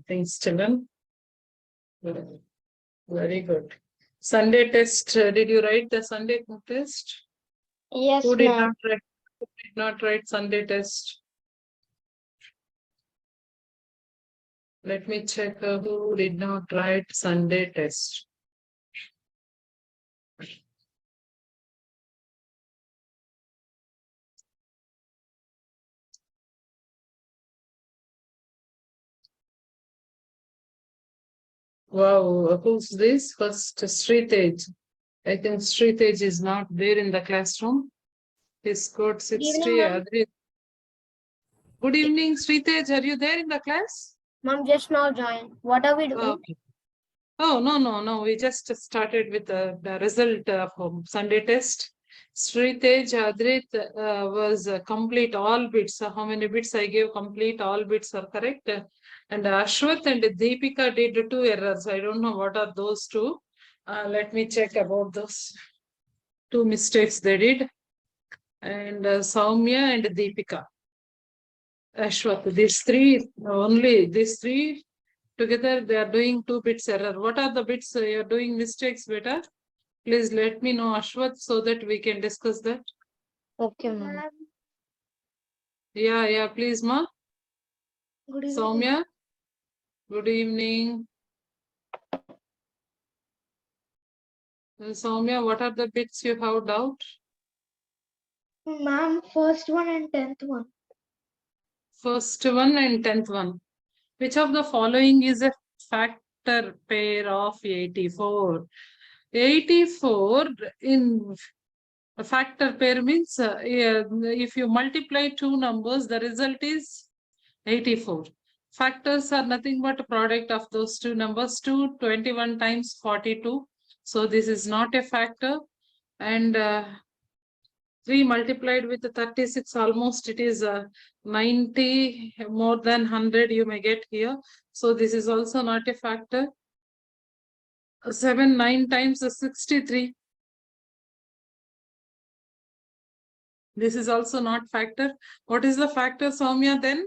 things, children. Very good. Sunday test. Did you write the Sunday test? Yes, Who did ma'am. not write? Who did not write Sunday test? Let me check who did not write Sunday test. Wow, who's this? First, Sritej. I think Sritej is not there in the classroom. He scored 60. Adrit. Good evening, Sritej. Are you there in the class? Mom just now joined. What are we doing? Okay. Oh, no. We just started with the result of Sunday test. Sritej Adrit was complete all bits. How many bits I gave? Complete all bits are correct. And Ashwath and Deepika did 2 errors. I don't know what are those two. Let me check about those 2 mistakes they did. And Soumya and Deepika. Ashwath, these three together they are doing 2 bits error. What are the bits you are doing mistakes, beta? Please let me know, Ashwath, so that we can discuss that. Okay, ma'am. Yeah, please, ma. Good evening. Soumya, good evening. Soumya, what are the bits you have doubt? Ma'am, first one and 10th one. First one and 10th one. Which of the following is a factor pair of 84? 84 in a factor pair means if you multiply 2 numbers, the result is 84. Factors are nothing but a product of those 2 numbers. 21 times 42. So this is not a factor. And 3 multiplied with 36, almost it is 90, more than 100 you may get here. So this is also not a factor. 9 times 63. This is also not factor. What is the factor, Soumya, then?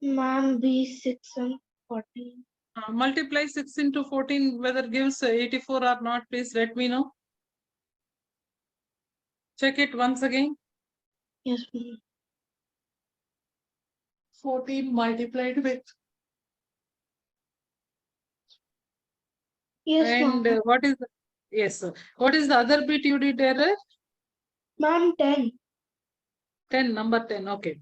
Ma'am, B6 and 14. Multiply 6 into 14, whether gives 84 or not, please let me know. Check it once again. Yes, ma'am. 14 multiplied with. Yes, And ma'am. what is the, yes, sir. What is the other bit you did error? Ma'am, 10. 10, number 10, okay.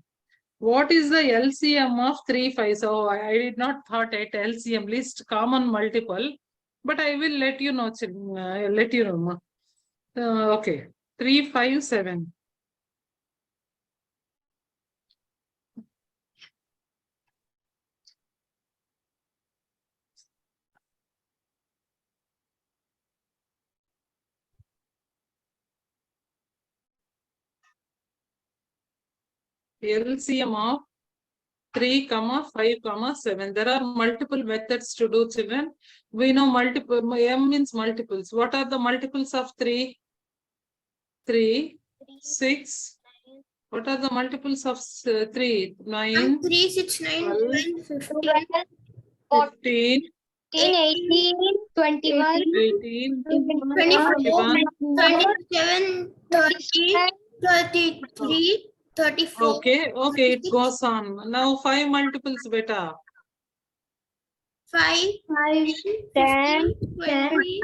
What is the LCM of 3, 5? So I did not thought at LCM, least common multiple, but I will let you know. Let you know. Okay, 3, 5, 7. LCM of 3, 5, 7. There are multiple methods to do, children. We know multiple, M means multiples. What are the multiples of 3? 3, 6. What are the multiples of 3? 9. 3, 6, 9, 12, 15, 15. 18, 21, 18. 24, 21. 27, 30, 33, 34. Okay, it goes on. Now 5 multiples, beta. 5, 10, 20,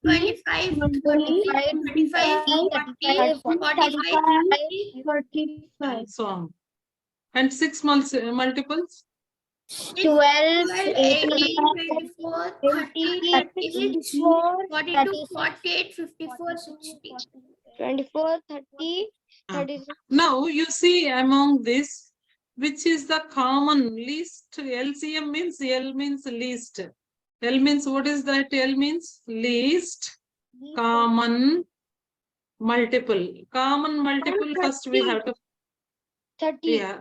25, 35, 40, 45, 45. So on. And 6 multiples? 12, 18, 24, 30, 36, 42, 48, 54, 60. 24, 30, 36. Now you see among this, which is the common least? LCM means L means least. L means what is that? L means least common multiple. Common multiple first we have to. 30. Yeah.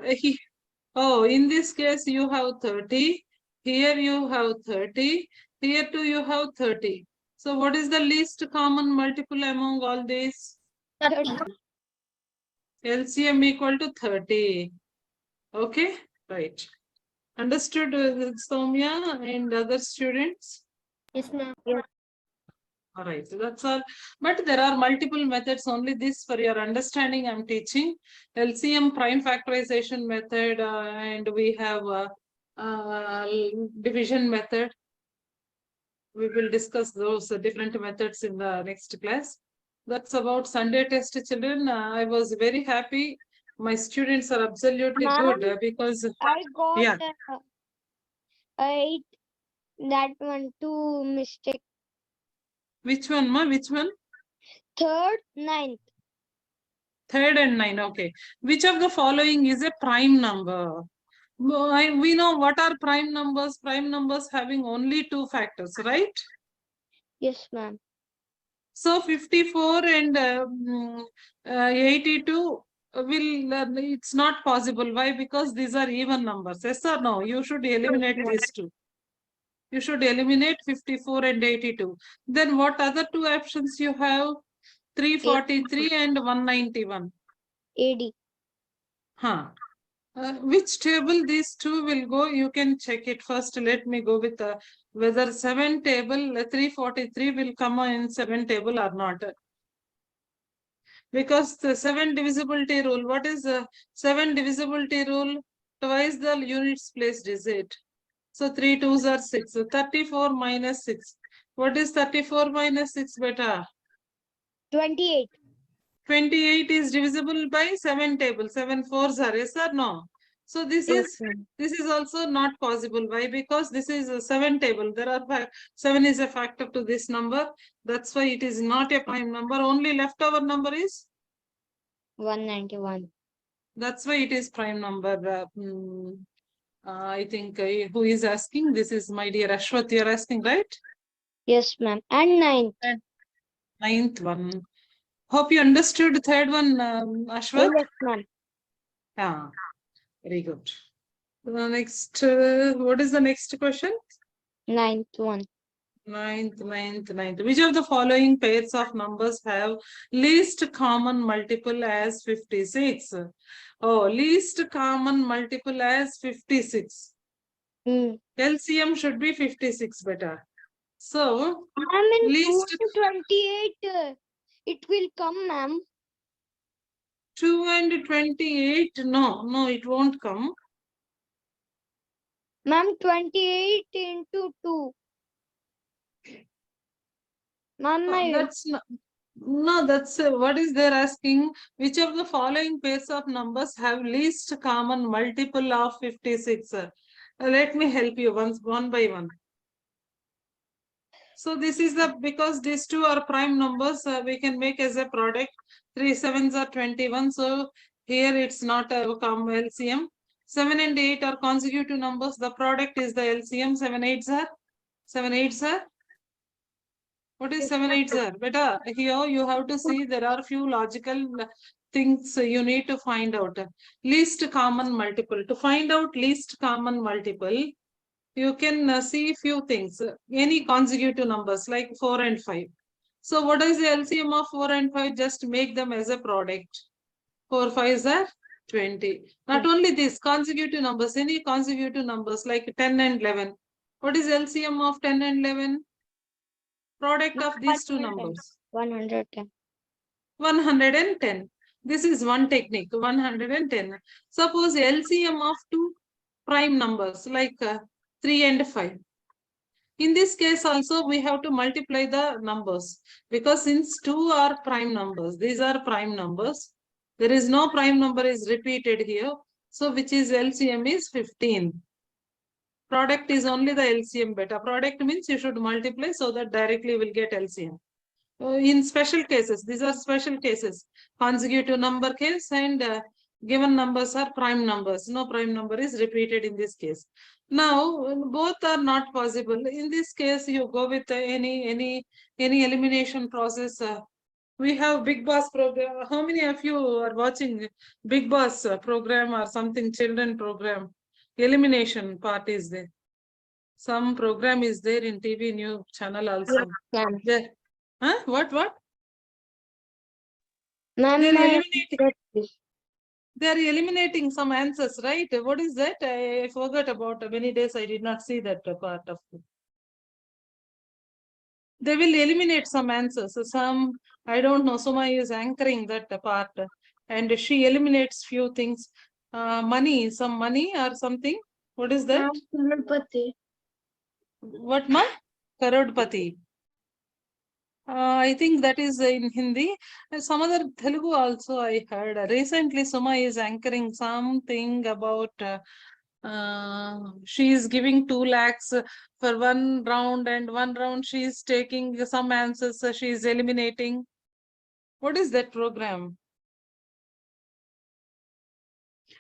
Oh, in this case you have 30. Here you have 30. Here too you have 30. So what is the least common multiple among all these? 30. LCM equal to 30. Okay, right. Understood, Soumya and other students? Yes, ma'am. Yes. All right, so that's all. But there are multiple methods. Only this for your understanding I'm teaching. LCM prime factorization method, and we have uh, division method. We will discuss those different methods in the next class. That's about Sunday test, children. I was very happy. My students are absolutely good Ma'am, because, I got yeah. 8. That one, 2 mistake. Which one, ma? Which one? 3rd, 9th. 3rd and 9. Okay. Which of the following is a prime number? We know what are prime numbers. Prime numbers having only 2 factors, right? Yes, ma'am. So 54 and 82 will, it's not possible. Why? Because these are even numbers. Yes or no? You should eliminate these two. You should eliminate 54 and 82. Then what other two options you have? 343 and 191. AD. Huh. Which table these two will go? You can check it first. Let me go with whether 7 table 343 will come in 7 table or not. Because the 7 divisibility rule. What is the 7 divisibility rule? Twice the units placed is it. So 3 2s are 6. So 34 minus 6. What is 34 minus 6 beta? 28. 28 is divisible by 7 table. 7 4s are, yes or no? So this is also not possible. Why? Because this is a 7 table. There are 7 is a factor to this number. That's why it is not a prime number. Only leftover number is 191. That's why it is prime number. I think who is asking? This is my dear Ashwath. You are asking, right? Yes, ma'am. And 9th. And 9th one. Hope you understood the 3rd one, Ashwath. Yes, ma'am. Yeah, very good. The next, what is the next question? 9th one. 9th. Which of the following pairs of numbers have least common multiple as 56? Oh, least common multiple as 56. LCM should be 56 better. So, Ma'am, in least 28, it will come, ma'am. 2 and 28, no, it won't come. Ma'am, 28 into 2. Ma'am, That's not, no, that's what is they're asking. Which of the following pairs of numbers have least common multiple of 56? Let me help you one by one. So this is because these two are prime numbers, we can make as a product. 3 7s are 21. So here it's not a LCM. 7 and 8 are consecutive numbers. The product is the LCM. 7 8s are 7 8s are. What is 7 8s are? Beta, here you have to see there are few logical things you need to find out. Least common multiple. To find out least common multiple, you can see few things. Any consecutive numbers like 4 and 5. So what is the LCM of 4 and 5? Just make them as a product. 4 5s are 20. Not only this, consecutive numbers, any consecutive numbers like 10 and 11. What is LCM of 10 and 11? Product of these two numbers. 110. 110. This is one technique, 110. Suppose LCM of two prime numbers like 3 and 5. In this case also we have to multiply the numbers because since two are prime numbers, these are prime numbers. There is no prime number is repeated here. So which is LCM is 15. Product is only the LCM beta. Product means you should multiply so that directly will get LCM. In special cases, these are special cases. Consecutive number case and given numbers are prime numbers. No prime number is repeated in this case. Now, both are not possible. In this case, you go with any elimination process. We have Big Boss program. How many of you are watching Big Boss program or something children program? Elimination part is there. Some program is there in TV new channel also. There. Huh? What? Ma'am, They're eliminating. They are eliminating some answers, right? What is that? I forgot about many days. I did not see that part of it. They will eliminate some answers. So some, I don't know, Suma is anchoring that part and she eliminates few things. Money, some money or something. What is that? What ma? Karodpati. I think that is in Hindi. Some other Telugu also I heard. Recently, Suma is anchoring something about she is giving 2 lakhs for one round, and one round she is taking some answers. She is eliminating. What is that program?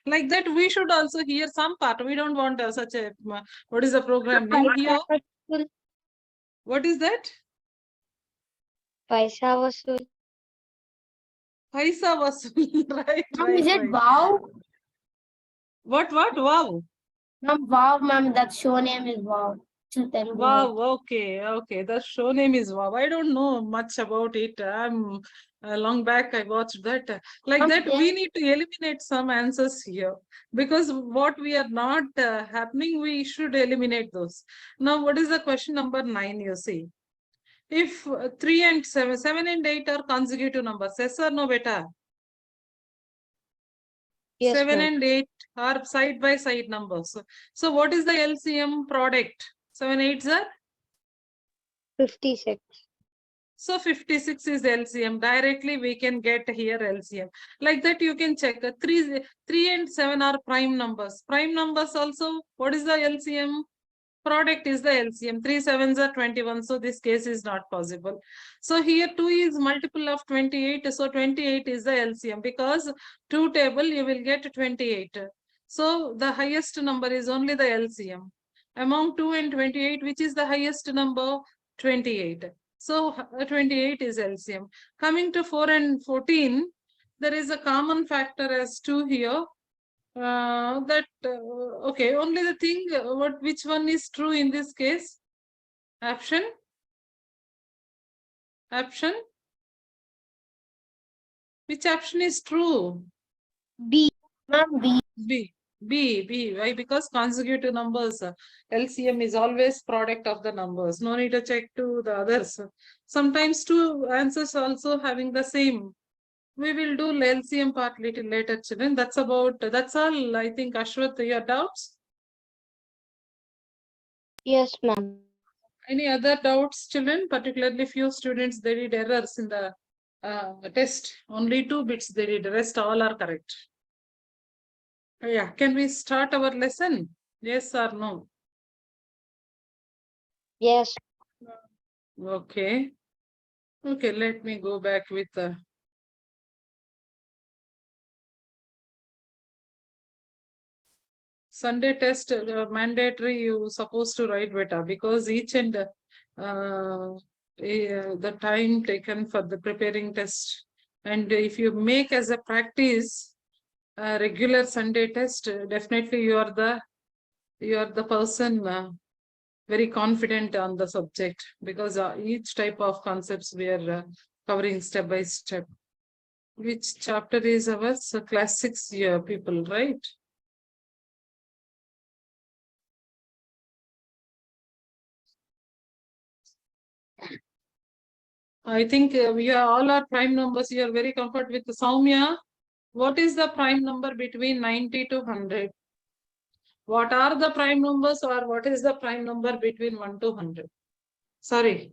Like that, we should also hear some part. We don't want such a what is the program name here? What is that? Paisa Vasool. Paisa Vasool. Right, right. Is it right. Wow? What? Wow. Ma'am, Wow, ma'am. That show name is Wow. Wow, okay. The show name is Wow. I don't know much about it. I'm long back I watched that. Like that, we need to eliminate some answers here because what we are not happening, we should eliminate those. Now, what is the question number 9? You see, if 3 and 7, 7 and 8 are consecutive numbers, yes or no, beta? Yes, 7 ma'am. and 8 are side by side numbers. So, what is the LCM product? 7 8s are 56. So 56 is LCM. Directly we can get here LCM. Like that you can check. 3 and 7 are prime numbers. Prime numbers also, what is the LCM? Product is the LCM. 3 sevens are 21. So this case is not possible. So here 2 is multiple of 28. So 28 is the LCM because 2 table you will get 28. So the highest number is only the LCM. Among 2 and 28, which is the highest number? 28. So 28 is LCM. Coming to 4 and 14, there is a common factor as 2 here. Okay, only the thing, which one is true in this case? Option? Which option is true? B. Ma'am, B. B. Why? Because consecutive numbers, LCM is always product of the numbers. No need to check to the others. Sometimes two answers also having the same. We will do LCM part little later, children. That's all. I think, Ashwath, your doubts? Yes, ma'am. Any other doubts, children? Particularly few students, they did errors in the test. Only 2 bits they did. The rest all are correct. Yeah. Can we start our lesson? Yes or no? Yes. Okay. Okay, let me go back with the Sunday test mandatory. You supposed to write beta because each and the time taken for the preparing test, and if you make as a practice regular Sunday test, definitely you are the person very confident on the subject because each type of concepts we are covering step by step. Which chapter is ours? So class 6 year people, right? I think we are all are prime numbers. You are very comfortable with the Soumya. What is the prime number between 90 to 100? What are the prime numbers, or what is the prime number between 1 to 100? Sorry,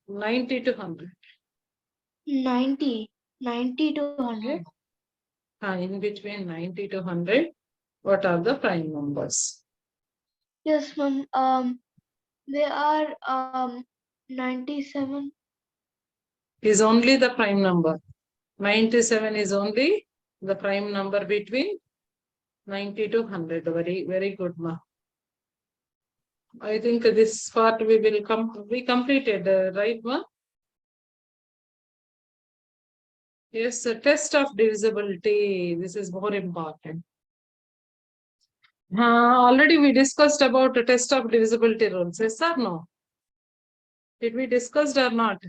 90 to 100. 90 to 100. In between 90 to 100, what are the prime numbers? Yes, ma'am. They are 97. Is only the prime number. 97 is only the prime number between 90 to 100. Very, very good, ma. I think this part we completed, right, ma? Yes, a test of divisibility. This is more important. Already we discussed about the test of divisibility rules. Yes or no? Did we discussed or not?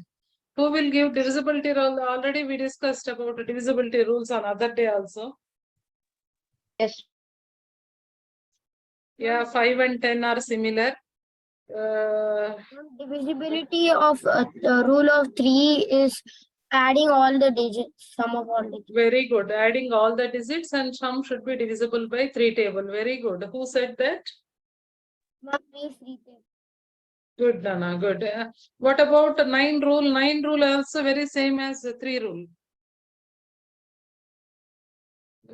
Who will give divisibility rule? Already we discussed about the divisibility rules on other day also. Yes. Yeah, 5 and 10 are similar. Divisibility of the rule of 3 is adding all the digits, sum of all digits. Very good. Adding all the digits and sum should be divisible by 3 table. Very good. Who said that? Ma'am, please repeat. Good, Dana. Good. What about 9 rule? 9 rule also very same as 3 rule.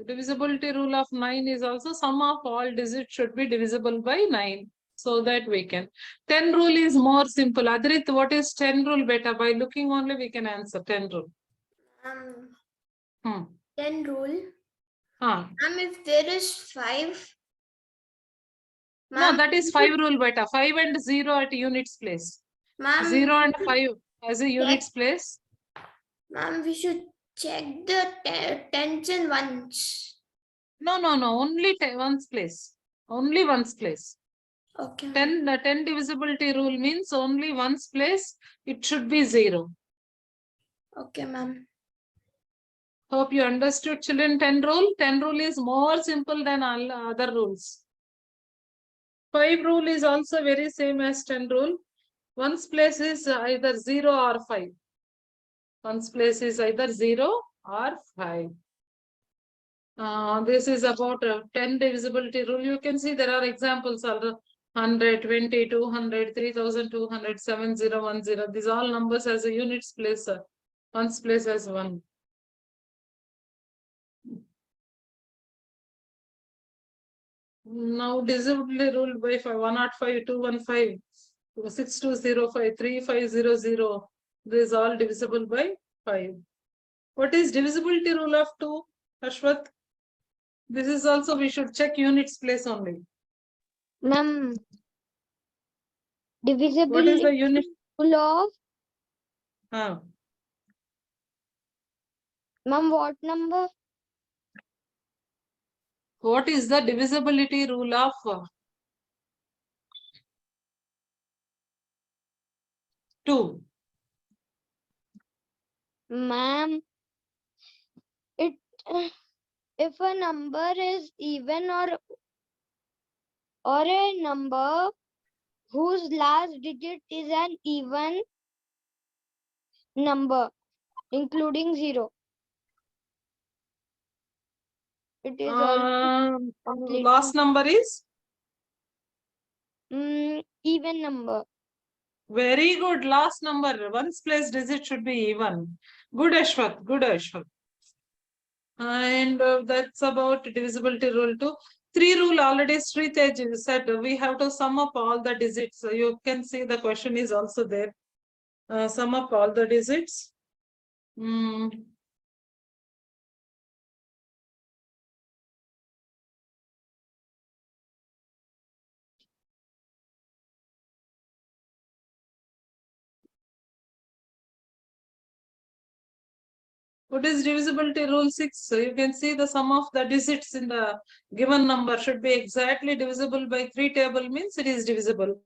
Divisibility rule of 9 is also sum of all digits should be divisible by 9. So that we can. 10 rule is more simple. Adrit, what is 10 rule beta? By looking only we can answer 10 rule. 10 rule. Huh. If there is 5. No, that is 5 rule beta. 5 and 0 at units place. 0 and 5 as a units place. Ma'am, we should check the tens and ones. No. Only ones place. Only ones place. Okay. 10 divisibility rule means only ones place. It should be 0. Okay, ma'am. Hope you understood, children. 10 rule. 10 rule is more simple than all other rules. 5 rule is also very same as 10 rule. Ones place is either 0 or 5. Ones place is either 0 or 5. This is about 10 divisibility rule. You can see there are examples of 100, 20, 200, 3200, 7010. These all numbers as a units place, ones place as 1. Now divisibility rule by 105, 215, 6205, 3500. This is all divisible by 5. What is divisibility rule of 2, Ashwath? This is also we should check units place only. Ma'am, What is divisibility the unit? rule of, Huh. ma'am, what number? What is the divisibility rule of 2? Ma'am, it if a number is even or a number whose last digit is an even number, including 0. It is also complete. Last number is? Even number. Very good. Last number. Ones place digit should be even. Good, Ashwath. Good, Ashwath. And that's about divisibility rule 2. 3 rule already Sritej said we have to sum up all the digits. So you can see the question is also there. Sum up all the digits. What is divisibility rule 6? So you can see the sum of the digits in the given number should be exactly divisible by 3 table means it is divisible.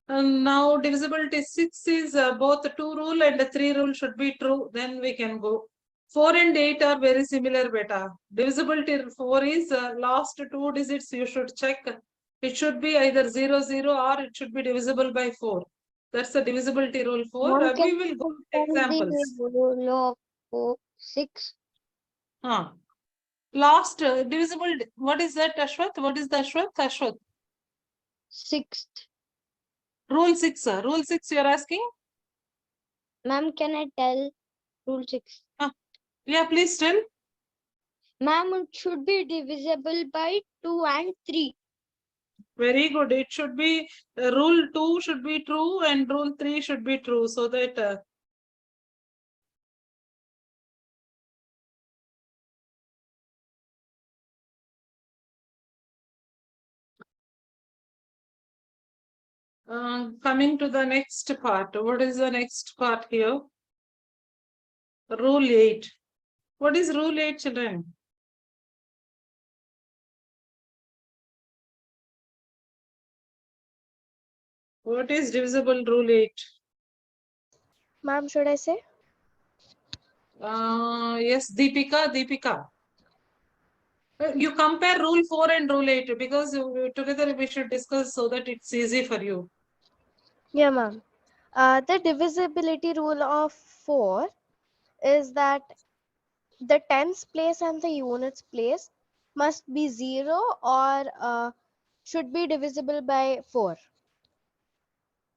And now divisibility 6 is both 2 rule and 3 rule should be true. Then we can go. 4 and 8 are very similar beta. Divisibility 4 is last 2 digits you should check. It should be either 0, 0 or it should be divisible by 4. That's the divisibility rule 4. Ma'am, We will go to examples. The rule of 6. Last divisible, what is that, Ashwath? What is the Ashwath? Ashwath. 6th. Rule 6. Rule 6 you are asking? Ma'am, can I tell rule 6? Yeah, please tell. Ma'am, it should be divisible by 2 and 3. Very good. It should be rule 2 should be true and rule 3 should be true. So that coming to the next part. What is the next part here? Rule 8. What is rule 8, children? What is divisible rule 8? Ma'am, should I say? Yes, Deepika. You compare rule 4 and rule 8 because together we should discuss so that it's easy for you. Yeah, ma'am. The divisibility rule of 4 is that the tens place and the units place must be 0 or should be divisible by 4.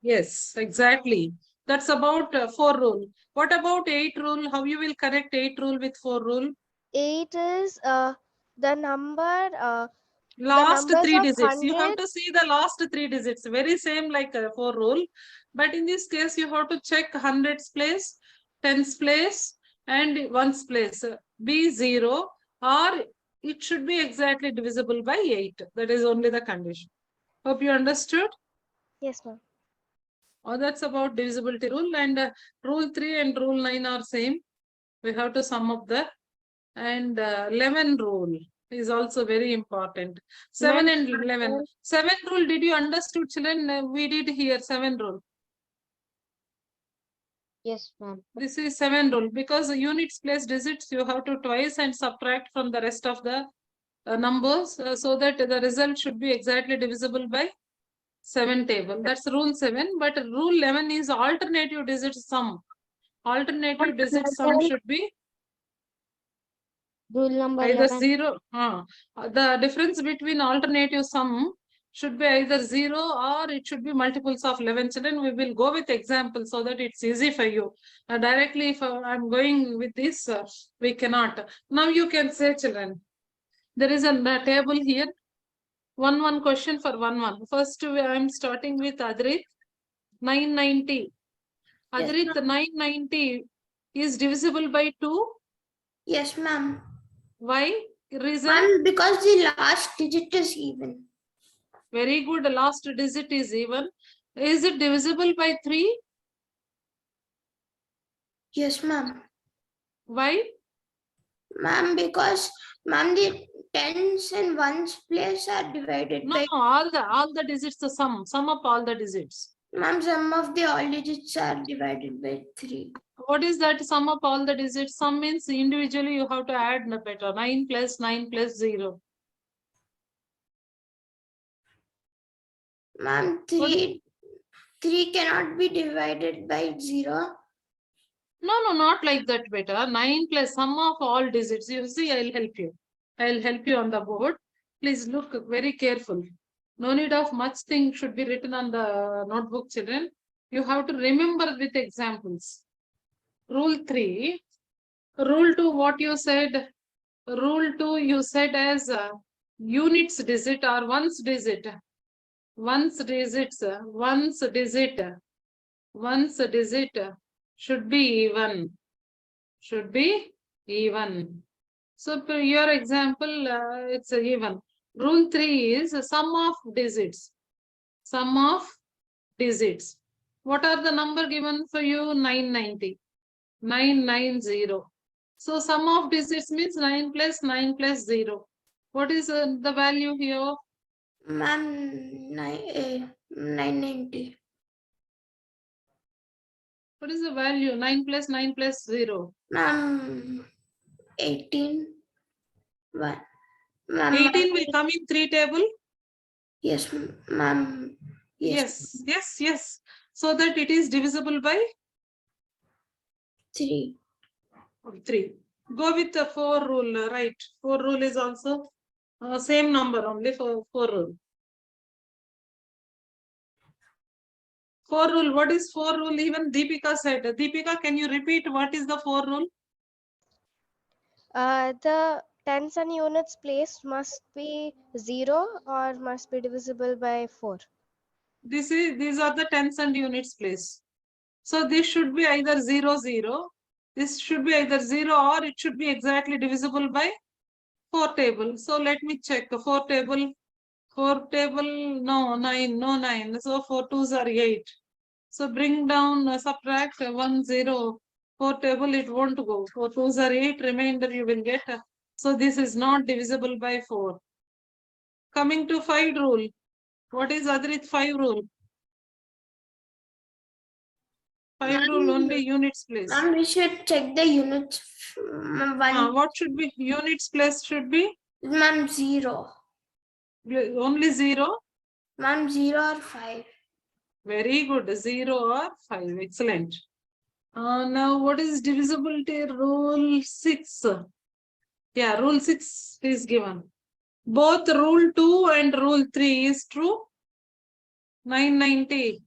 Yes, exactly. That's about 4 rule. What about 8 rule? How you will connect 8 rule with 4 rule? 8 is the number, the Last numbers 3 of digits. You have 100. to see the last 3 digits. Very same like 4 rule. But in this case, you have to check hundreds place, tens place, and ones place. Be 0 or it should be exactly divisible by 8. That is only the condition. Hope you understood. Yes, ma'am. That's about divisibility rule. And rule 3 and rule 9 are same. We have to sum up the and 11 rule is also very important. 7 Ma'am, and 11. 7 rule, did you understood, children? We did here 7 rule. yes, ma'am. This is 7 rule because units place digits you have to twice and subtract from the rest of the numbers so that the result should be exactly divisible by 7 table. That's rule 7. But rule 11 is alternative digit sum. Alternative digit sum should be Rule number either 11. 0. The difference between alternative sum should be either 0 or it should be multiples of 11. Children, we will go with examples so that it's easy for you. Directly, if I'm going with this, we cannot. Now you can say, children, there is a table here. One question for one. First, I'm starting with Adrit. 990. Yes, Adrit, 990 is divisible by 2. Yes, ma'am. Why? Reason? Ma'am, because the last digit is even. Very good. The last digit is even. Is it divisible by 3? Yes, ma'am. Why? Ma'am, because ma'am, the tens and ones place are divided No, by. all the digits, the sum up all the digits. Ma'am, sum of the all digits are divided by 3. What is that sum up all the digits? Sum means individually you have to add better. 9 plus 9 plus 0. Ma'am, 3 cannot be divided by 0. No, not like that better. 9 plus sum of all digits. You see, I'll help you. I'll help you on the board. Please look very careful. No need of much thing should be written on the notebook, children. You have to remember with examples. Rule 3. Rule 2, what you said? Rule 2, you said as units digit or ones digit. Ones digits, ones digit should be even. Should be even. So for your example, it's even. Rule 3 is a sum of digits. Sum of digits. What are the number given for you? 990. 990. So sum of digits means 9 plus 9 plus 0. What is the value here? Ma'am, 990. What is the value? 9 plus 9 plus 0. Ma'am, 18. 1. Ma'am, 18 will come in 3 table. yes, ma'am. Yes. So that it is divisible by 3. 3. Go with the 4 rule, right? 4 rule is also same number only for 4 rule. 4 rule, what is 4 rule? Even Deepika said. Deepika, can you repeat what is the 4 rule? The tens and units place must be 0 or must be divisible by 4. These are the tens and units place. So this should be either 0. This should be either 0 or it should be exactly divisible by 4 table. So let me check. 4 table, no 9. So 4 twos are 8. So bring down, subtract 1 0. 4 table, it won't go. 4 twos are 8. Remainder you will get. So this is not divisible by 4. Coming to 5 rule. What is Adrit 5 rule? 5 rule only units place. Ma'am, we should check the units. What should be units place should be? Ma'am, 0. Only 0? Ma'am, 0 or 5. Very good. 0 or 5. Excellent. Now, what is divisibility? Rule 6. Yeah, rule 6 is given. Both rule 2 and rule 3 is true. 990.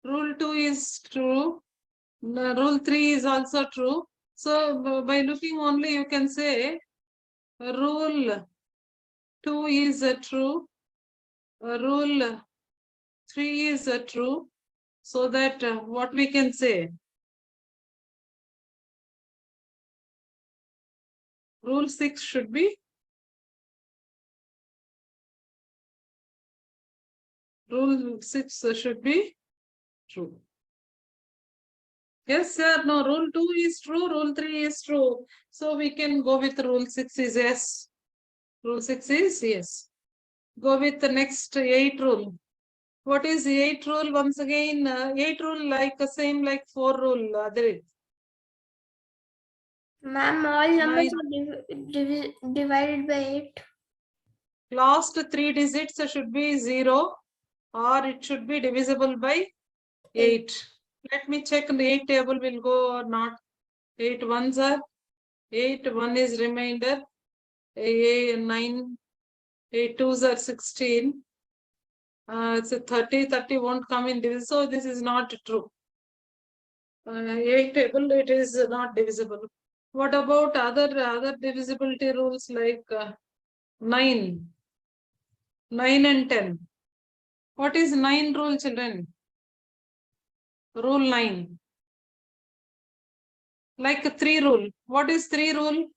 Rule 2 is true. Rule 3 is also true. So by looking only, you can say rule 2 is true. Rule 3 is true. So that what we can say? Rule 6 should be Rule 6 should be true. Yes, sir. No, rule 2 is true. Rule 3 is true. So we can go with rule 6 is yes. Rule 6 is yes. Go with the next 8 rule. What is 8 rule? Once again, 8 rule like the same like 4 rule. Ma'am, all numbers are divided by 8. Last 3 digits should be 0 or it should be divisible by 8. Let me check the 8 table will go or not. 8 ones are 8, 1 is remainder. 9, 8 twos are 16. So 30, 30 won't come in divisible. So this is not true. 8 table, it is not divisible. What about other divisibility rules like 9 and 10? What is 9 rule, children? Rule 9. Like 3 rule. What is 3 rule?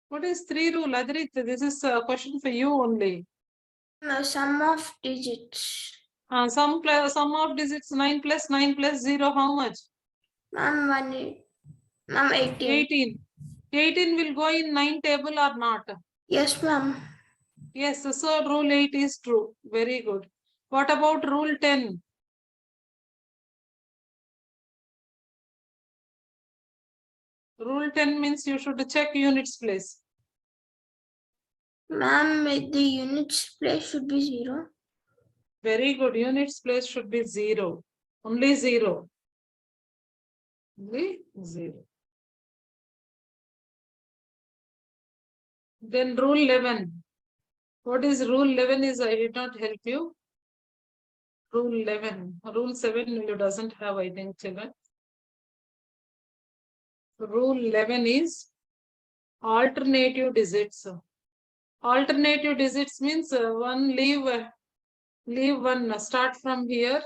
What is 3 rule, Adrit? This is a question for you only. Sum of digits. Sum of digits 9 plus 0, how much? Ma'am, 18. 18. 18 will go in 9 table or not? Yes, ma'am. Yes, so rule 8 is true. Very good. What about rule 10? Rule 10 means you should check units place. Ma'am, the units place should be 0. Very good. Units place should be 0. Only 0. Only 0. Then rule 11. What is rule 11 is I did not help you. Rule 11. Rule 7 you doesn't have, I think, children. Rule 11 is alternative digits. Alternative digits means one leave one, start from here.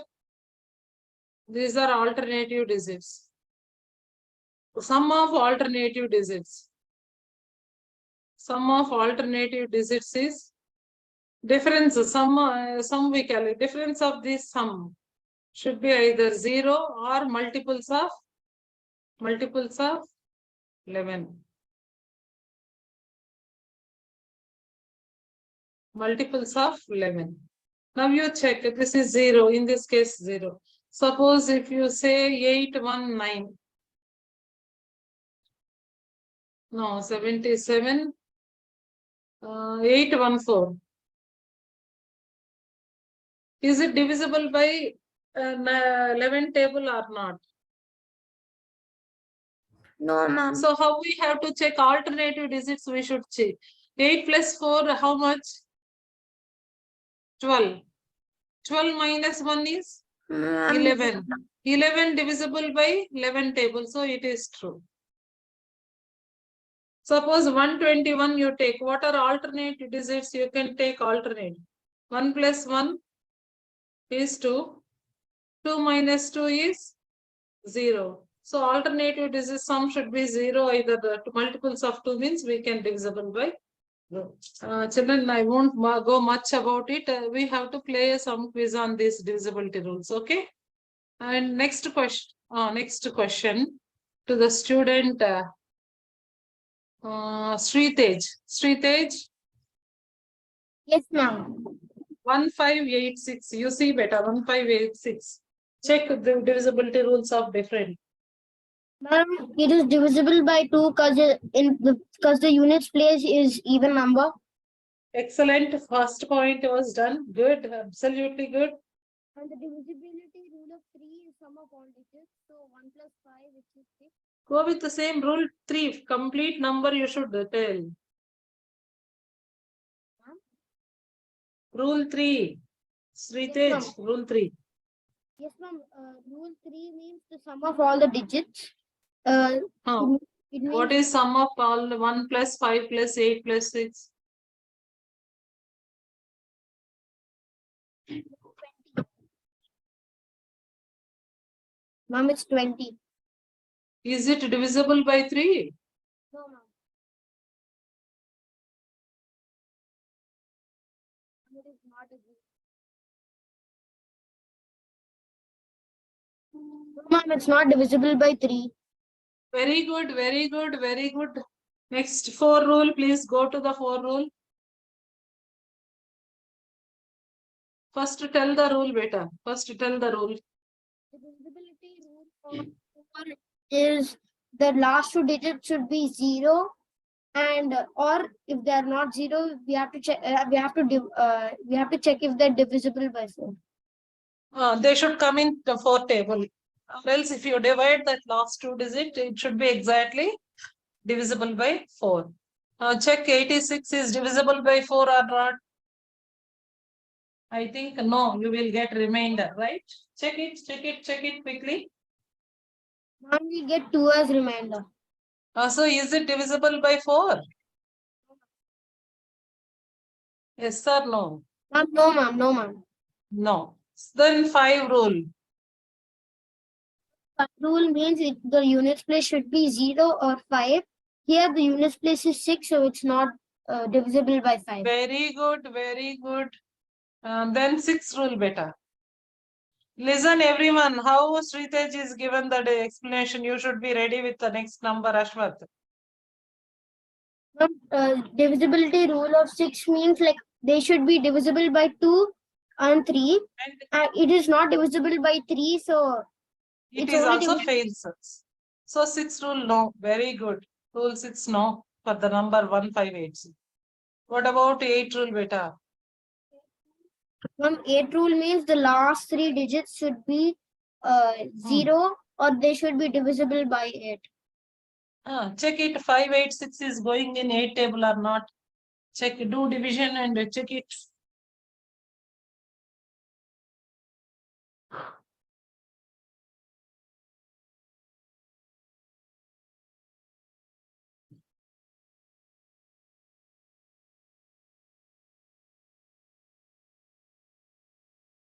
These are alternative digits. Sum of alternative digits. Sum of alternative digits is difference. Sum we call it. Difference of this sum should be either 0 or multiples of 11. Multiples of 11. Now you check. This is 0. In this case, 0. Suppose if you say 819. No, 77. 814. Is it divisible by 11 table or not? No, ma'am. So how we have to check alternative digits? We should check. 8 plus 4, how much? 12. 12 minus 1 is 11. 11 divisible by 11 table. So it is true. Suppose 121 you take. What are alternate digits? You can take alternate. 1 plus 1 is 2. 2 minus 2 is 0. So alternative digits sum should be 0. Either the multiples of 2 means we can divisible by. Children, I won't go much about it. We have to play some quiz on these divisibility rules. Okay. And next question to the student Sritej. Sritej. Yes, ma'am. 1586. You see better. 1586. Check the divisibility rules of different. Ma'am, it is divisible by 2 because the units place is even number. Excellent. First point was done. Good. Absolutely good. And the divisibility rule of 3 is sum of all digits. So 1 plus 5, which is 6. Go with the same rule 3. Complete number you should tell. Rule 3. Sritej, Yes, rule 3. Yes, ma'am. Rule 3 means the sum of all the digits. Oh. It means What is sum of all 1 plus 5 plus 8 plus 6? Ma'am, it's 20. Is it divisible by 3? No, ma'am. It is not a group. No, ma'am, it's not divisible by 3. Very good, very good, very good. Next 4 rule, please go to the 4 rule. First tell the rule, beta. First tell the rule. The divisibility rule for 4 is the last 2 digits should be 0, and or if they are not 0, we have to check. We have to check if they're divisible by 4. They should come in the 4 table. Or else if you divide that last 2 digit, it should be exactly divisible by 4. Check 86 is divisible by 4 or not. I think no, you will get remainder, right? Check it quickly. Now we get 2 as remainder. So is it divisible by 4? Yes or no? No, ma'am. No, ma'am. No. Then 5 rule. Rule means the units place should be 0 or 5. Here the units place is 6, so it's not divisible by 5. Very good, very good. Then 6 rule beta. Listen everyone, how Sritej is given the explanation. You should be ready with the next number, Ashwath. Divisibility rule of 6 means like they should be divisible by 2 and 3. And it is not divisible by 3, so it it's is only also fails. So 6 rule no. Very good. Rule 6 no for the number 1586. What about 8 rule beta? 8 rule means the last 3 digits should be 0 or they should be divisible by 8. Check it 586 is going in 8 table or not. Check, do division and check it.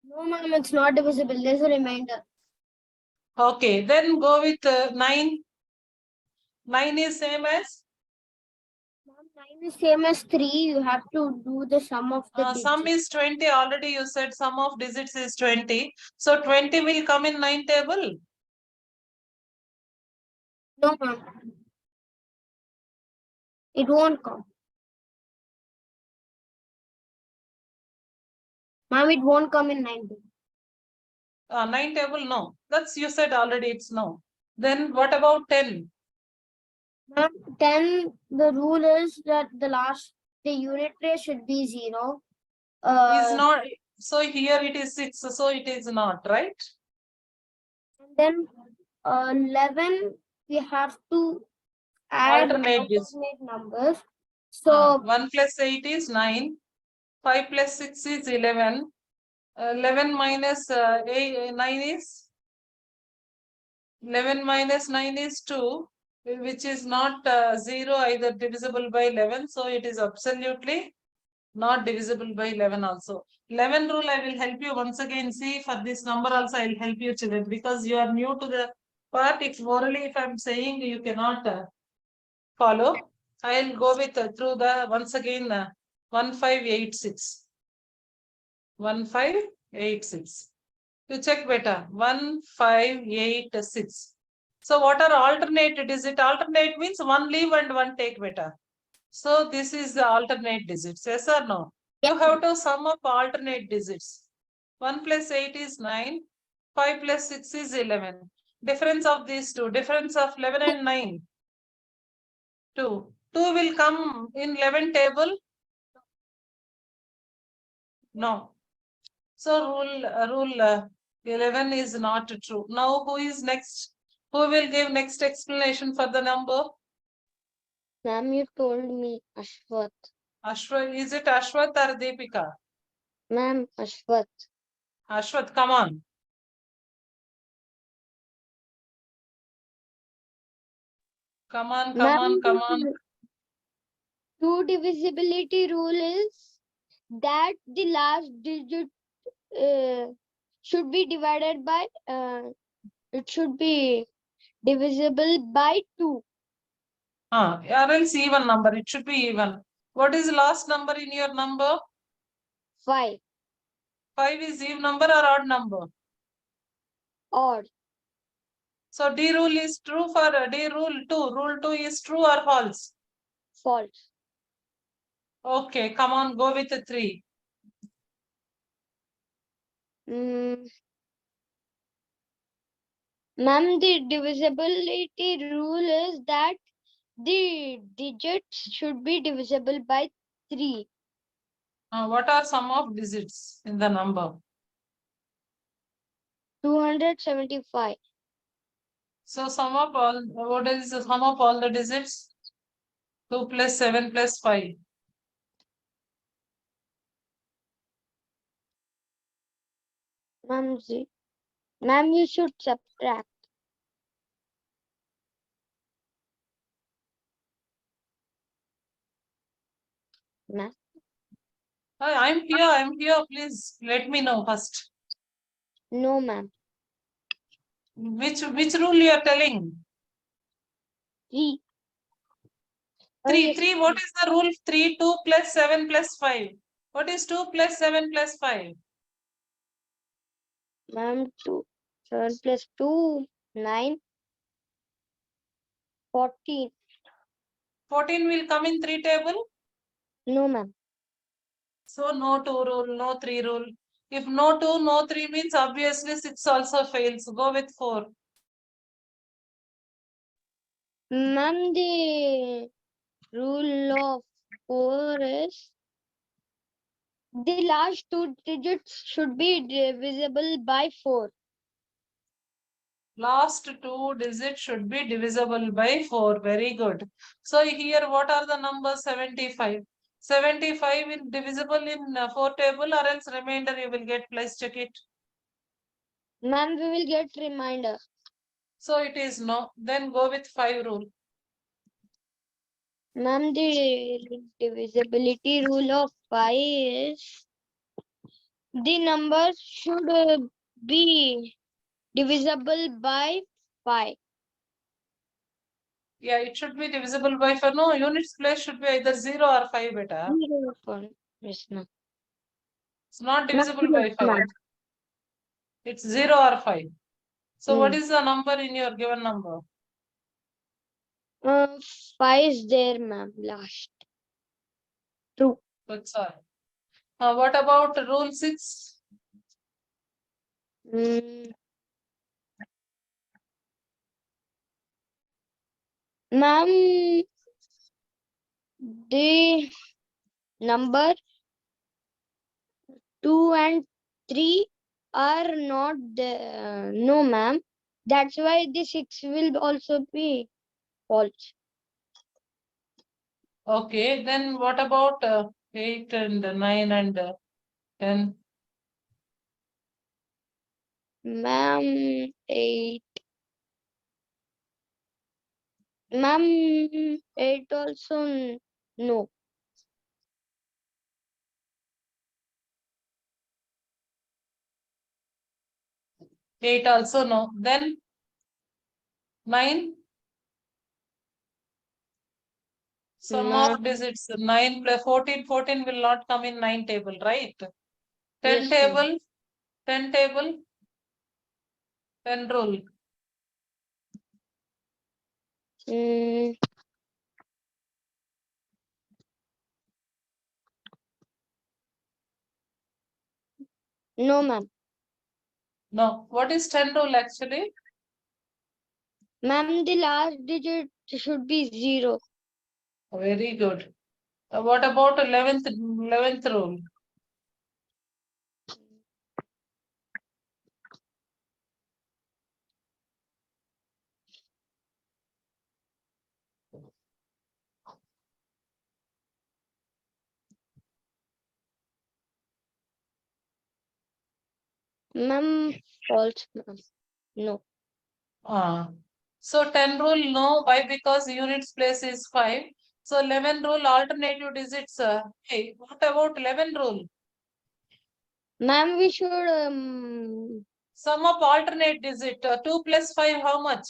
No, ma'am, it's not divisible. There's a remainder. Okay, then go with 9. 9 is same as? 9 is same as 3. You have to do the sum of the digits. Sum is 20. Already you said sum of digits is 20. So 20 will come in 9 table. No, ma'am. It won't come. Ma'am, it won't come in 9 table. 9 table, no. That's you said already it's no. Then what about 10? Ma'am, 10, the rule is that the unit place should be 0. Is not. So here it is 6. So it is not, right? And then 11, we have to add Alternate numbers. So 1 plus 8 is 9. 5 plus 6 is 11. 11 minus 9 is 11 minus 9 is 2, which is not 0 either divisible by 11. So it is absolutely not divisible by 11 also. 11 rule I will help you once again. See, for this number also I will help you children, because you are new to the part. If orally if I am saying you cannot follow, I will go with through the once again 1586. 1586. You check better. 1586. So what are alternate digits? Alternate means one leave and one take better. So this is the alternate digits. Yes or no? You have to sum up alternate digits. 1 plus 8 is 9. 5 plus 6 is 11. Difference of these two. Difference of 11 and 9. 2. 2 will come in 11 table. No. So rule 11 is not true. Now who is next? Who will give next explanation for the number? Ma'am, you told me Ashwath. Ashwath, is it Ashwath or Deepika? Ma'am, Ashwath. Ashwath, come on. Come on, come on, come on. Two divisibility rule is that the last digit should be divided by it should be divisible by 2. Or else even number. It should be even. What is the last number in your number? 5. 5 is even number or odd number? Odd. So D rule is true for D rule 2. Rule 2 is true or false? False. Okay, come on, go with the 3. Ma'am, the divisibility rule is that the digits should be divisible by 3. What are sum of digits in the number? 275. So sum of all, what is the sum of all the digits? 2 plus 7 plus 5. Ma'am, you should subtract. Ma'am, I'm here, please let me know first. no, ma'am. Which rule you are telling? 3. 3, 3, what is the rule? 3, 2 plus 7 plus 5. What is 2 plus 7 plus 5? Ma'am, 7 plus 2, 9, 14. 14 will come in 3 table. No, ma'am. So no 2 rule, no 3 rule. If no 2, no 3 means obviously 6 also fails. Go with 4. Ma'am, the rule of 4 is the last 2 digits should be divisible by 4. Last 2 digits should be divisible by 4. Very good. So here what are the numbers? 75. 75 is divisible in 4 table, or else remainder you will get. Plus check it. Ma'am, we will get reminder. So it is no. Then go with 5 rule. Ma'am, the divisibility rule of 5 is the number should be divisible by 5. Yeah, it should be divisible by 5. No, units place should be either 0 or 5 beta. Yes, ma'am. It's not divisible by 5. Ma'am. It's 0 or 5. So what Mm. is the number in your given number? 5 is there, ma'am, last. True. That's all. What about rule 6? Ma'am, the number 2 and 3 are not there. No, ma'am. That's why the 6 will also be false. Okay, then what about 8 and 9 and 10? Ma'am, 8. Ma'am, 8 also no. 8 also no. Then 9? Some more digits. 9 plus 14. 14 will not come in 9 table, right? 10 Yes, table. 10 table. 10 rule. No, ma'am. No. What is 10 rule actually? Ma'am, the last digit should be 0. Very good. What about 11th rule? Ma'am, false, ma'am. No. So 10 rule, no. Why? Because units place is 5. So 11 rule, alternative digits. Hey, what about 11 rule? Ma'am, we should Sum of alternate digit. 2 plus 5, how much?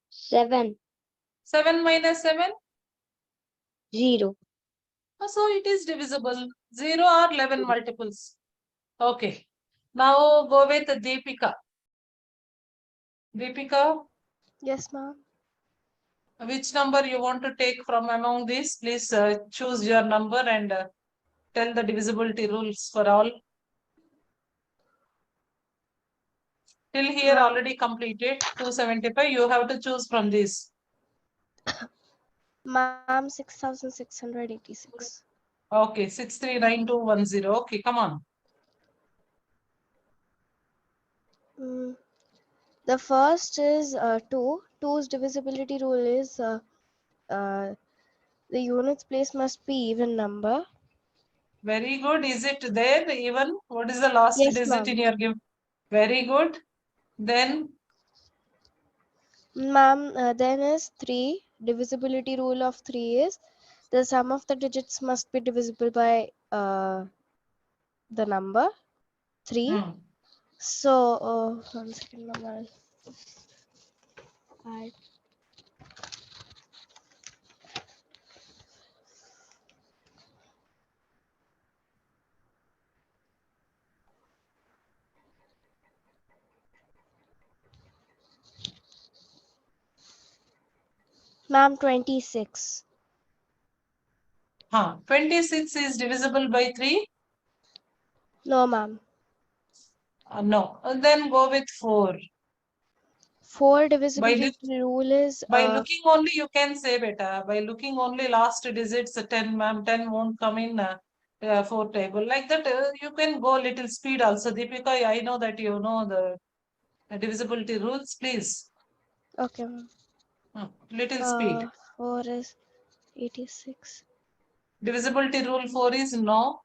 7, 7 minus 7? 0. So it is divisible. 0 or 11 multiples. Okay. Now go with Deepika. Deepika, Yes, ma'am. which number you want to take from among these? Please choose your number and tell the divisibility rules for all. Till here Ma'am. already completed 275. You have to choose from these. Ma'am, 6,686. Okay, 639210. Okay, come on. The first is 2. 2's divisibility rule is the units place must be even number. Very good. Is it there even? What is the last Yes, digit ma'am. in your game? Very good. Then Ma'am, then is 3. Divisibility rule of 3 is the sum of the digits must be divisible by the number 3. So, 1 second, ma'am. I'll add. Ma'am, 26. 26 is divisible by 3? No, ma'am. No. Then go with 4. 4 divisibility rule is By looking only you can say beta. By looking only last digits 10, ma'am. 10 won't come in 4 table. Like that you can go little speed also. Deepika, I know that you know the divisibility rules. Please. okay, ma'am. Little speed. 4 is 86. Divisibility rule 4 is no.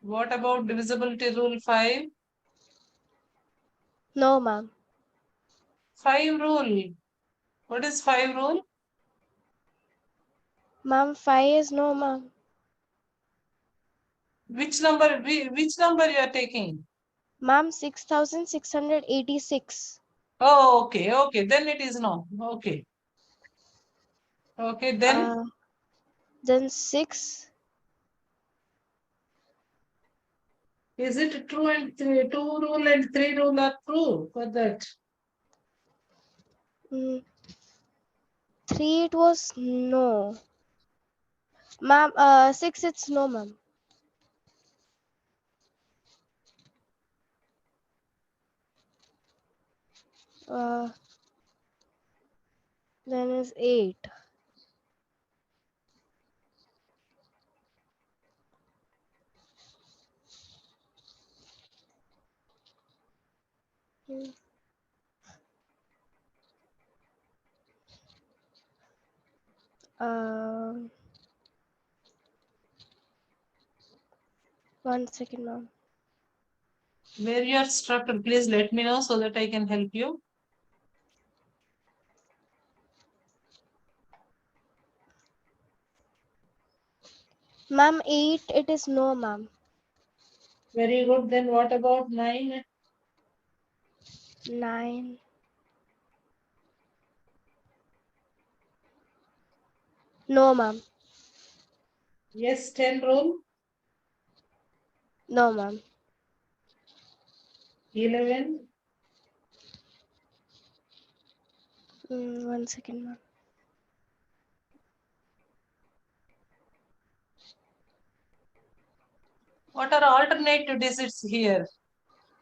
What about divisibility rule 5? No, ma'am. 5 rule. What is 5 rule? Ma'am, 5 is no, ma'am. Which number you are taking? Ma'am, 6,686. Oh, okay, okay. Then it is no. Okay. Okay, then Then 6. is it true and 2 rule and 3 rule are true for that? 3 it was no. Ma'am, 6 it's no, ma'am. Then is 8. Uh, 1 second, ma'am. Where you are stuck, please let me know so that I can help you. Ma'am, 8 it is no, ma'am. Very good. Then what about 9? 9. No, ma'am. Yes, 10 rule. No, ma'am. 11. 1 second, ma'am. What are alternative digits here?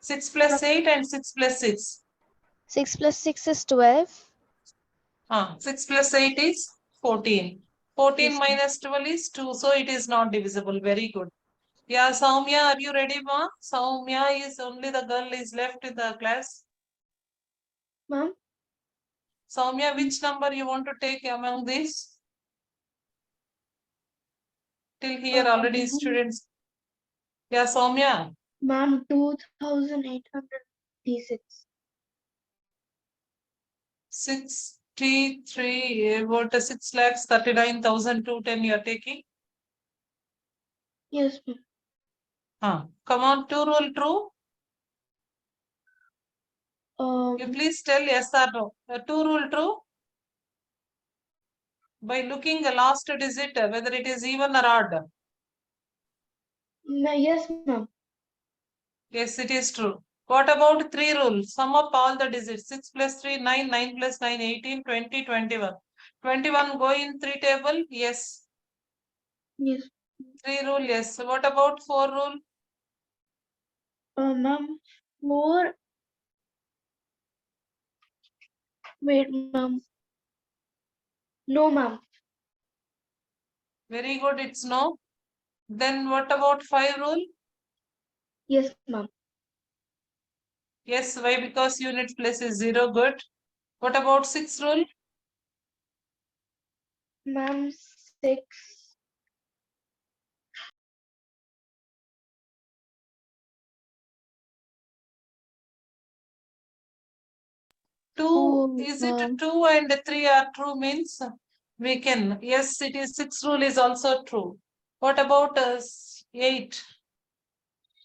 6 plus 8 and 6 plus 6. 6 plus 6 is 12. 6 plus 8 is 14. 14 Yes, minus 12 is 2. So it is not divisible. Very good. Yeah, Soumya, are you ready, ma? Soumya is only the girl is left in the class. Ma'am? Soumya, which number you want to take among these? Till here already students. Yeah, Soumya. Ma'am, 2,836. 63, about 6,39,210 you are taking. Yes, ma'am. Come on, 2 rule true. You please tell yes or no. 2 rule true. By looking the last digit, whether it is even or odd. Yes, ma'am. Yes, it is true. What about 3 rule? Sum up all the digits. 6 plus 3, 9, 9 plus 9, 18, 20, 21. 21 go in 3 table? Yes. Yes. 3 rule, yes. So what about 4 rule? Ma'am, 4. Wait, ma'am. No, ma'am. Very good, it's no. Then what about 5 rule? Yes, ma'am. Yes, why? Because unit place is 0, good. What about 6 rule? Ma'am, 6. 2, is it 2 and 3 are true means we can, yes, it is 6 rule is also true. What about 8?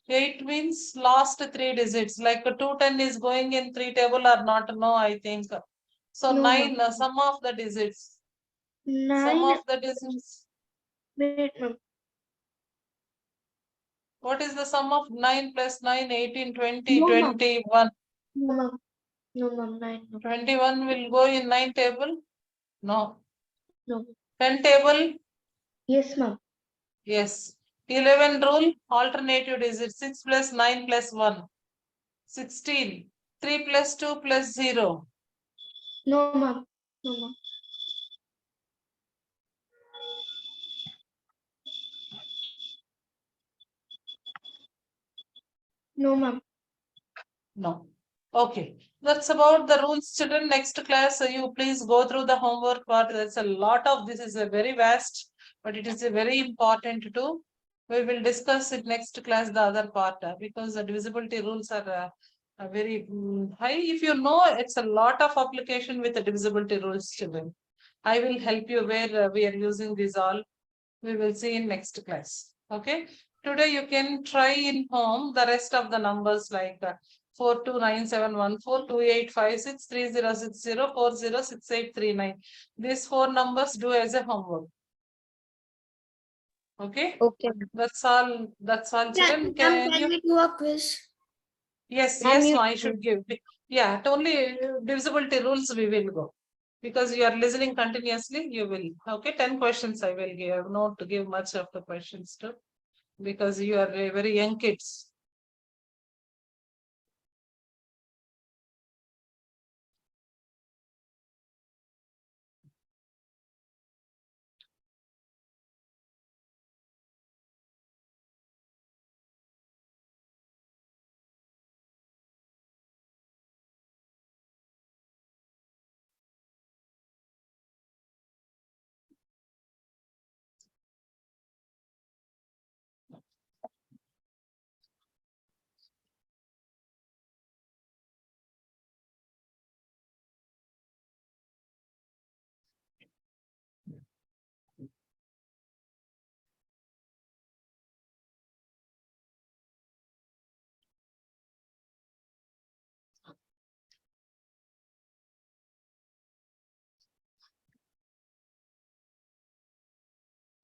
8 means last 3 digits, like 210 is going in 3 table or not? No, I think. So No, 9, ma'am. sum of the digits. 9. Sum of the digits. Wait, ma'am. What is the sum of 9 plus 9, 18, 20, No, ma'am. 21? No, ma'am. No, ma'am. 9. No. 21 will go in 9 table? No. No. 10 table? Yes, ma'am. Yes. 11 rule, alternative digits. 6 plus 9 plus 1. 16. 3 plus 2 plus 0. No, ma'am. No, ma'am. No, ma'am. No. Okay. That's about the rules, children. Next class, you please go through the homework part. There's a lot of this is a very vast, but it is a very important too. We will discuss it next class, the other part, because the divisibility rules are very high. If you know, it's a lot of application with the divisibility rules, children. I will help you where we are using these all. We will see in next class. Okay. Today you can try in home the rest of the numbers like 42971428563060406839. These 4 numbers do as a homework. Okay. Okay. That's all. That's all. Children, can Can you? we do a quiz? Yes, Ma'am, yes, you I should give. Yeah, only divisibility rules we will go. Because you are listening continuously, you will. Okay, 10 questions I will give. I have not to give much of the questions too. Because you are very young kids.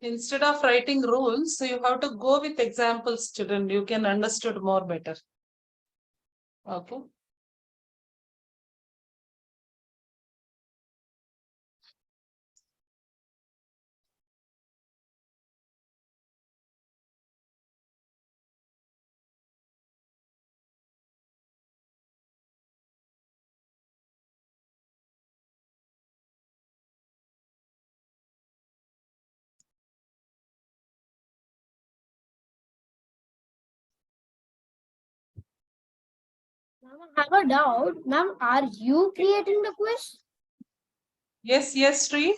Instead of writing rules, so you have to go with examples, student. You can understood more better. Okay. Ma'am, I have a doubt. Ma'am, are you creating the quiz? Yes, yes, Sri.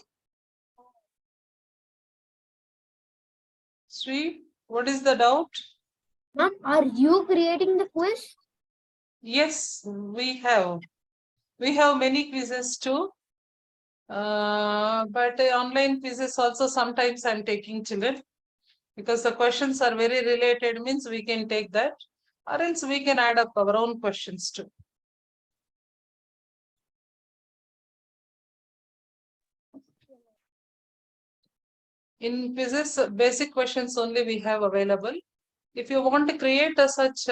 Sri, what is the doubt? Ma'am, are you creating the quiz? Yes, we have. We have many quizzes too. But online quizzes also sometimes I'm taking, children, because the questions are very related, means we can take that, or else we can add up our own questions too. In quizzes, basic questions only we have available. If you want to create a such,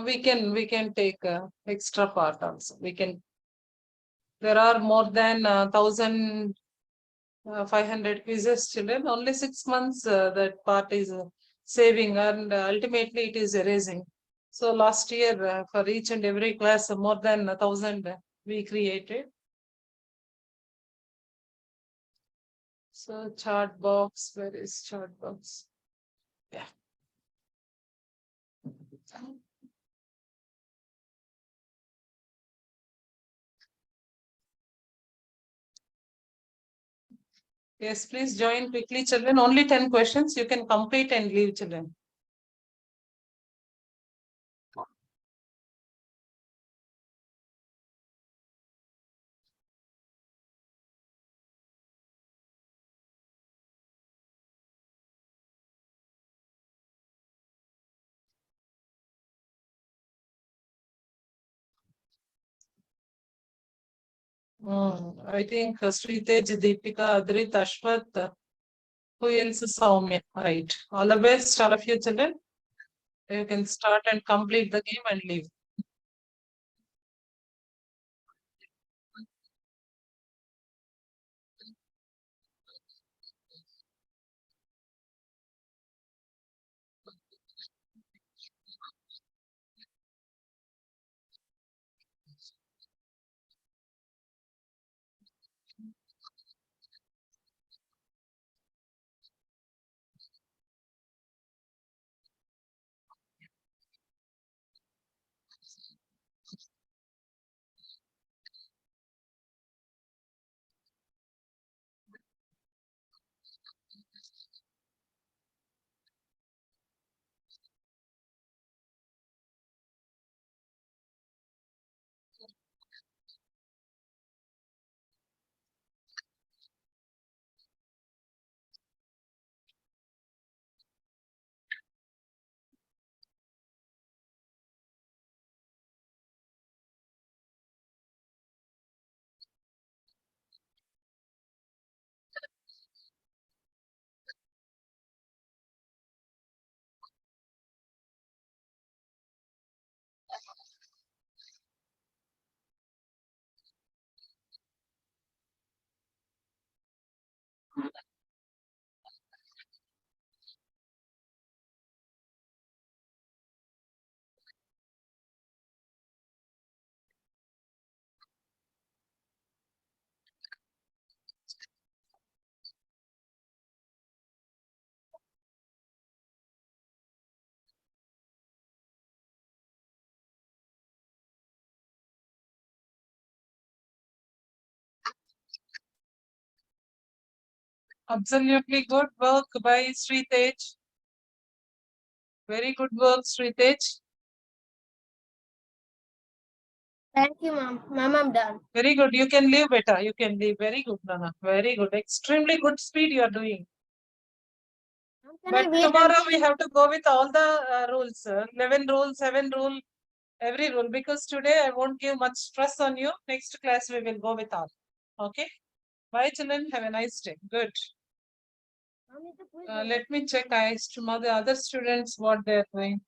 we can take extra part also. We can. There are more than 1,500 quizzes, children. Only 6 months that part is saving, and ultimately it is erasing. So last year for each and every class, more than 1,000 we created. So chart box, where is chart box? Yeah. Yes, please join quickly, children. Only 10 questions. You can complete and leave, children. I think Sritej, Deepika, Adrit, Ashwath, who else is Soumya? Right. All the best, all of you, children. You can start and complete the game and leave. Absolutely good work by Sritej. Very good work, Sritej. Thank you, ma'am. Ma'am, I'm done. Very good. You can leave better. You can leave. Very good, Nana. Very good. Extremely good speed you are doing. Ma'am, can But I wait tomorrow we have to go with all the rules, 11 rules, 7 rule, every rule, because today I won't give much stress on you. Next class we will go with all. Okay. Bye, children. Have a nice day. Good. Ma'am, is the quiz Let me check. I some of the other students what they are doing.